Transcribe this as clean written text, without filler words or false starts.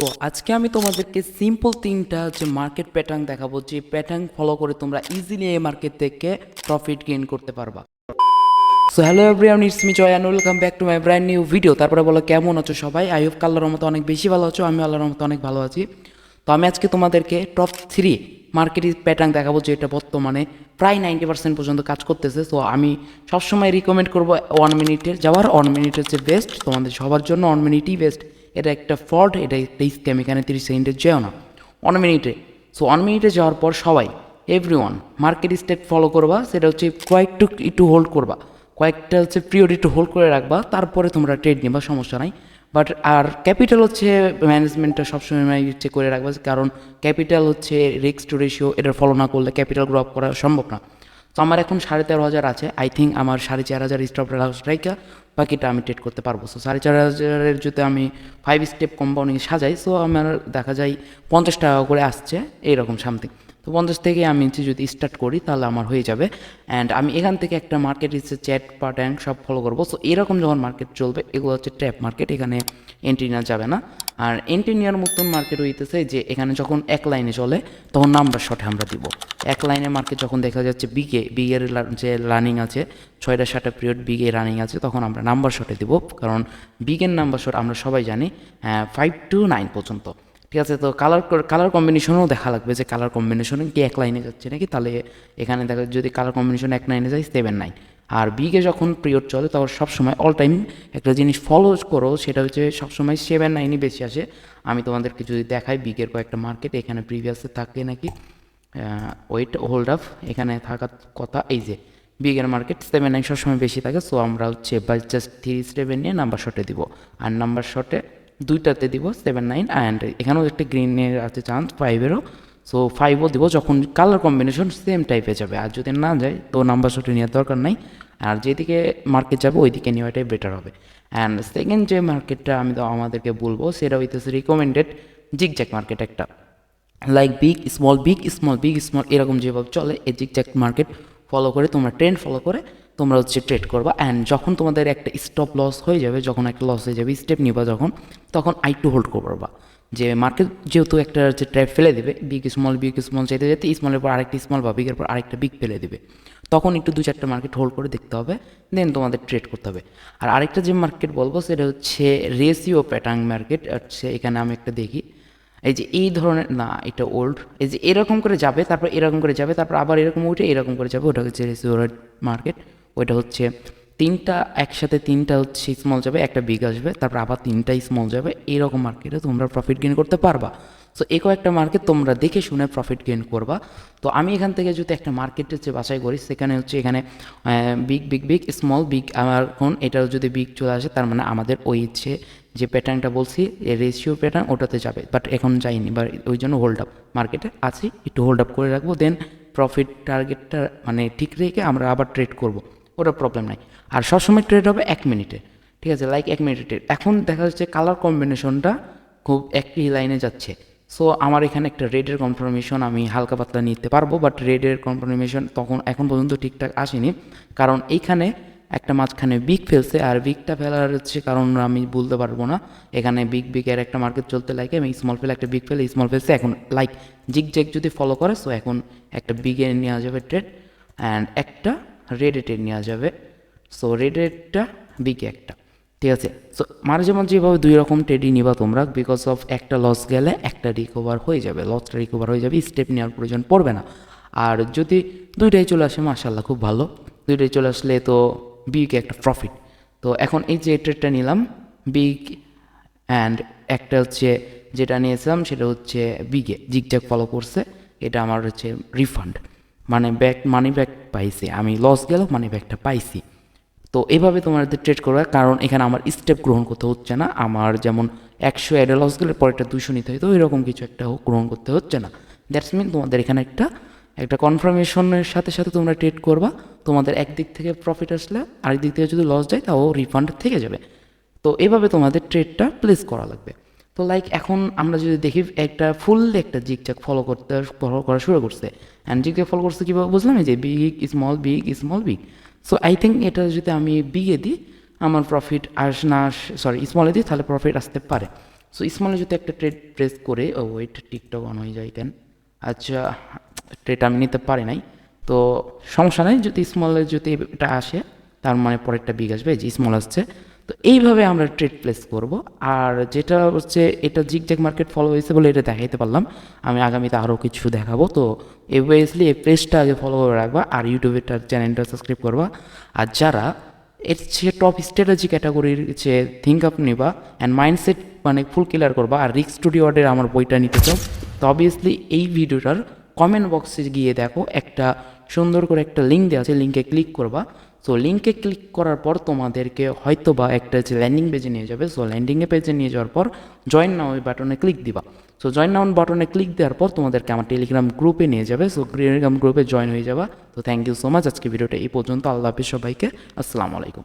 তো আজকে আমি তোমাদেরকে সিম্পল তিনটা যে মার্কেট প্যাটার্ন দেখাবো, যে প্যাটার্ন ফলো করে তোমরা ইজিলি এই মার্কেট থেকে প্রফিট গেইন করতে পারবা। So hello everyone, it's me Joy and welcome back to my brand new video. তারপরে বলো কেমন আছো সবাই? আই হোপ আল্লাহর রহমতে অনেক বেশি ভালো আছো। আমি আল্লাহর রহমতে অনেক ভালো আছি। তো আমি আজকে তোমাদেরকে টপ 3 মার্কেটের প্যাটার্ন দেখাবো, যেটা বর্তমানে প্রায় 90% পর্যন্ত কাজ করতেছে। সো আমি সবসময় রিকমেন্ড করবো 1 মিনিটের যাওয়ার। 1 মিনিট হচ্ছে বেস্ট তোমাদের সবার জন্য, 1 মিনিটই বেস্ট। এটা একটা ফল্ট, এটা একটা স্ক্যাম। এখানে 30 সেকেন্ডে যেও না, 1 মিনিটে। সো 1 মিনিটে যাওয়ার পর সবাই এভরিওয়ান মার্কেট স্টেপ ফলো করবা। সেটা হচ্ছে একটু হোল্ড করবা, কয়েকটা হচ্ছে পিরিয়ড একটু হোল্ড করে রাখবা, তারপরে তোমরা ট্রেড নিবা, সমস্যা নাই। বাট আর ক্যাপিটাল হচ্ছে ম্যানেজমেন্টটা সবসময় হচ্ছে করে রাখবা, কারণ ক্যাপিটাল হচ্ছে রিস্ক টু রেশিও, এটা ফলো না করলে ক্যাপিটাল গ্রো আপ করা সম্ভব না। তো আমার এখন 13,500 আছে। আই থিঙ্ক আমার 4,500 স্টপ রাইকা বাকিটা আমি ট্রেড করতে পারবো। সো 4,500 যদি আমি 5 স্টেপ কম্পাউন্ডিং সাজাই, সো আমার দেখা যায় 50 টাকা করে আসছে এইরকম সামথিং। তো 50 থেকে আমি যদি স্টার্ট করি তাহলে আমার হয়ে যাবে। অ্যান্ড আমি এখান থেকে একটা মার্কেট হচ্ছে চ্যাট প্যাটার্ন সব ফলো করবো। সো এরকম যখন মার্কেট চলবে, এগুলো হচ্ছে ট্র্যাপ মার্কেট, এখানে এন্ট্রি নেওয়া যাবে না। আর এন্ট্রি নেওয়ার মতন মার্কেট হইতেছে যে এখানে যখন এক লাইনে চলে তখন নাম্বার শটে আমরা দিব। এক লাইনে মার্কেট যখন দেখা যাচ্ছে বিগের যে রানিং আছে 6টা-7টা পিরিয়ড বিগে রানিং আছে, তখন আমরা নাম্বার শটে দিব। কারণ বিগের নাম্বার শট আমরা সবাই জানি 5 to 9 পর্যন্ত। ঠিক আছে, তো কালার কম্বিনেশনও দেখা লাগবে যে কালার কম্বিনেশনে কি এক লাইনে যাচ্ছে নাকি। তাহলে এখানে দেখা যদি কালার কম্বিনেশন এক লাইনে যায় 7-9। আর বিগে যখন পিরিয়ড চলে তখন সবসময় অল টাইম একটা জিনিস ফলো করো, সেটা হচ্ছে সবসময় 7-9ই বেশি আসে। আমি তোমাদেরকে যদি দেখাই বিগের কয়েকটা মার্কেট এখানে প্রিভিয়াসে থাকে নাকি, ওয়েট হোল্ড আপ এখানে থাকার কথা। এই যে বিগের মার্কেট 7-9 সবসময় বেশি থাকে। সো আমরা হচ্ছে জাস্ট 3 স্টেপে নিয়ে নাম্বার শটে দিব, আর নাম্বার শটে দুইটাতে দিব 7-9। অ্যান্ড এখানেও একটা গ্রিনের আছে চান্স 5-এরও। সো 5ও দিব যখন কালার কম্বিনেশন সেম টাইপে যাবে। আর যদি না যায় তো নাম্বার শটে নেওয়ার দরকার নাই, আর যেদিকে মার্কেট যাবে ওই দিকে নেওয়াটাই বেটার হবে। অ্যান্ড সেকেন্ড যে মার্কেটটা আমি তো আমাদেরকে বলবো সেটা হইতেছে রিকমেন্ডেড জিগজ্যাগ মার্কেট একটা, like big small big small big small এরকম যেভাবে চলে, এই জিগজ্যাগ মার্কেট ফলো করে তোমরা ট্রেন্ড ফলো করে তোমরা হচ্ছে ট্রেড করবা। অ্যান্ড যখন তোমাদের একটা স্টপ লস হয়ে যাবে, যখন একটা লস হয়ে যাবে স্টেপ নিবা যখন, তখন আইটু হোল্ড করবা। যে মার্কেট যেহেতু একটা হচ্ছে ট্র্যাপ ফেলে দেবে, বিগ স্মল চাইতে যেতে স্মলের পর আরেকটা স্মল বা বিগের পর আরেকটা বিগ ফেলে দেবে, তখন একটু 2-4টা মার্কেট হোল্ড করে দেখতে হবে, দেন তোমাদের ট্রেড করতে হবে। আর আরেকটা যে মার্কেট বলবো সেটা হচ্ছে রেশিও প্যাটার্ন মার্কেট। হচ্ছে এখানে আমি একটা দেখি, এই যে এই ধরনের না, এটা ওল্ড, এই যে এরকম করে যাবে, তারপর এরকম করে যাবে, তারপর আবার এরকম উঠে এরকম করে যাবে, ওটা হচ্ছে রেশিও মার্কেট। ওইটা হচ্ছে একসাথে তিনটা হচ্ছে স্মল যাবে, একটা বিগ আসবে, তারপর আবার 3টা স্মল যাবে, এইরকম মার্কেটে তোমরা প্রফিট গেইন করতে পারবা। সো এই কয়েকটা মার্কেট তোমরা দেখে শুনে প্রফিট গেইন করবা। তো আমি এখান থেকে যদি একটা মার্কেটের যে বাছাই করি, সেখানে হচ্ছে এখানে বিগ স্মল বিগ, আমার এখন এটাও যদি বিগ চলে আসে তার মানে আমাদের ওই হচ্ছে যে প্যাটার্নটা বলছি রেশিও প্যাটার্ন ওটাতে যাবে। বাট এখন যাইনি, বা ওই জন্য হোল্ড আপ মার্কেটে আছি, একটু হোল্ড আপ করে রাখবো, দেন প্রফিট টার্গেটটা মানে ঠিক রেখে আমরা আবার ট্রেড করব, ওটা প্রবলেম নাই। আর সবসময় ট্রেড হবে 1 মিনিটে, ঠিক আছে, লাইক 1 মিনিটে। এখন দেখা যাচ্ছে কালার কম্বিনেশনটা খুব একই লাইনে যাচ্ছে। সো আমার এখানে একটা রেডের কনফার্মেশন আমি হালকা পাতলা নিতে পারবো, বাট রেডের কনফার্মেশন তখন এখন পর্যন্ত ঠিকঠাক আসেনি, কারণ এইখানে একটা মাঝখানে বিগ ফেলছে। আর বিগটা ফেলার হচ্ছে কারণ আমি বলতে পারবো না, এখানে বিগের একটা মার্কেট চলতে লাগে, আমি স্মল ফেলে একটা বিগ ফেলে স্মল ফেলছে, এখন লাইক জিগ যদি ফলো করে। সো এখন একটা বিগে নেওয়া যাবে ট্রেড, অ্যান্ড একটা রেডে ট্রেড নেওয়া যাবে। সো রেডেরটা বিগে একটা, ঠিক আছে। সো মাঝে মাঝে যেভাবে 2 রকম ট্রেডই নিবা তোমরা, বিকজ অফ একটা লস গেলে একটা রিকভার হয়ে যাবে, লসটা রিকভার হয়ে যাবে, স্টেপ নেওয়ার প্রয়োজন পড়বে না। আর যদি দুইটাই চলে আসে মাশাআল্লাহ খুব ভালো, দুইটাই চলে আসলে তো বিগ একটা প্রফিট। তো এখন এই যে ট্রেডটা নিলাম বিগ, অ্যান্ড একটা হচ্ছে যেটা নিয়েছিলাম সেটা হচ্ছে বিগে জিগজ্যাগ ফলো করছে, এটা আমার হচ্ছে রিফান্ড, মানে মানি ব্যাক পাইছি, আমি লস গেল মানি ব্যাকটা পাইছি। তো এইভাবে তোমাদের ট্রেড করবে, কারণ এখানে আমার স্টেপ গ্রহণ করতে হচ্ছে না। আমার যেমন 100 অ্যাডে লস গেলে পরেরটা 200 নিতে হয়, তো এরকম কিছু একটা গ্রহণ করতে হচ্ছে না। দ্যাটস মিন তোমাদের এখানে একটা কনফার্মেশনের সাথে সাথে তোমরা ট্রেড করবা, তোমাদের একদিক থেকে প্রফিট আসলে আরেক দিক থেকে যদি লস যায় তাও রিফান্ড থেকে যাবে। তো এভাবে তোমাদের ট্রেডটা প্লেস করা লাগবে। তো লাইক এখন আমরা যদি দেখি একটা একটা জিগজ্যাগ ফলো করা শুরু করছে, অ্যান্ড জিগজ্যাগ ফলো করছে কীভাবে বুঝলাম, এই যে big small big. So I think এটা যদি আমি বিগে দিই আমার প্রফিট সরি স্মলে দিই তাহলে প্রফিট আসতে পারে। সো স্মলে যদি একটা ট্রেড প্রেস করে ওয়েট টিকটক অন হয়ে যায় কেন, আচ্ছা ট্রেড আমি নিতে পারি নাই, তো সমস্যা নেই, যদি স্মলে যদি এটা আসে তার মানে পরেরটা বিগ আসবে, যে স্মল আসছে। তো এইভাবে আমরা ট্রেড প্লেস করব। আর যেটা হচ্ছে এটা জিগজ্যাগ মার্কেট ফলো হয়েছে বলে এটা দেখাইতে পারলাম, আমি আগামীতে আরও কিছু দেখাবো। তো অবভিয়াসলি এই পেজটা আগে ফলো করে রাখবা, আর ইউটিউবের চ্যানেলটা সাবস্ক্রাইব করবা। আর যারা এর চেয়ে টপ স্ট্র্যাটেজি ক্যাটাগরির যে থিঙ্ক আপ নিবা অ্যান্ড মাইন্ডসেট মানে ফুল ক্লিয়ার করবা, আর রিস্ক টু রিওয়ার্ডের আমার বইটা নিতে চাও, তো অবভিয়াসলি এই ভিডিওটার কমেন্ট বক্সে গিয়ে দেখো একটা সুন্দর করে একটা লিঙ্ক দেওয়া আছে, লিঙ্কে ক্লিক করবা। সো লিঙ্কে ক্লিক করার পর তোমাদেরকে হয়তো বা একটা যে ল্যান্ডিং পেজে নিয়ে যাবে। সো ল্যান্ডিংয়ে পেজে নিয়ে যাওয়ার পর জয়েন নাও ওই বাটনে ক্লিক দিবা। সো জয়েন নাও বাটনে ক্লিক দেওয়ার পর তোমাদেরকে আমার টেলিগ্রাম গ্রুপে নিয়ে যাবে। সো টেলিগ্রাম গ্রুপে জয়েন হয়ে যাবা। তো থ্যাংক ইউ সো মাচ, আজকে ভিডিওটা এই পর্যন্ত। আল্লাহ হাফিজ সবাইকে, আসসালামু আলাইকুম।